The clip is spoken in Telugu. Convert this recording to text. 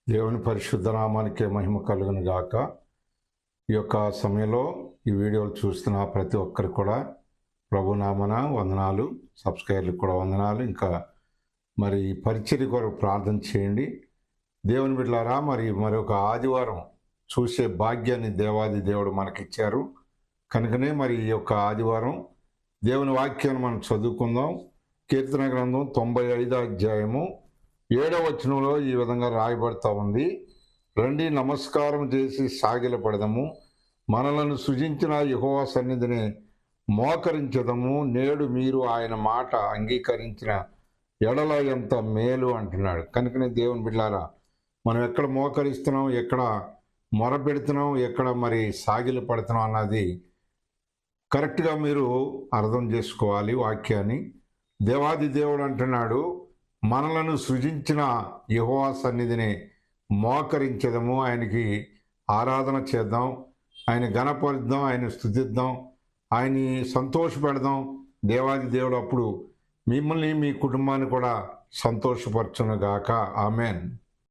దేవుని పరిశుద్ధ నామానికే మహిమ కలుగును గాక. ఈ యొక్క సమయంలో ఈ వీడియోలు చూస్తున్న ప్రతి ఒక్కరికి కూడా ప్రభు నామన వందనాలు, సబ్స్క్రైబర్లకు కూడా వందనాలు. ఇంకా మరి పరిచర్య కొరకు ప్రార్థన చేయండి. దేవుని బిడ్డలారా, మరొక ఆదివారం చూసే భాగ్యాన్ని దేవాది దేవుడు మనకిచ్చారు. కనుకనే మరి ఈ యొక్క ఆదివారం దేవుని వాక్యాన్ని మనం చదువుకుందాం. కీర్తన గ్రంథం 95వ అధ్యాయము 7వ వచనంలో ఈ విధంగా రాయబడతా ఉంది. రండి, నమస్కారం చేసి సాగిలపడదము, మనలను సృజించిన యెహోవా సన్నిధిని మోకరించదము. నేడు మీరు ఆయన మాట అంగీకరించిన ఎడల ఎంత మేలు అంటున్నాడు. కనుకనే దేవుని బిడ్డలారా, మనం ఎక్కడ మోకరిస్తున్నాం, ఎక్కడ మొరపెడుతున్నాం, ఎక్కడ మరి సాగిలపడుతున్నాం అన్నది కరెక్ట్గా మీరు అర్థం చేసుకోవాలి వాక్యాన్ని. దేవాది దేవుడు అంటున్నాడు, మనలను సృజించిన యెహోవా సన్నిధిని మోకరించదము, ఆయనకి ఆరాధన చేద్దాం, ఆయన ఘనపరుద్దాం, ఆయన స్తుతిద్దాం, ఆయన్ని సంతోషపెడదాం. దేవాది దేవుడు అప్పుడు మిమ్మల్ని మీ కుటుంబాన్ని కూడా సంతోషపరచునుగాక. ఆమెన్.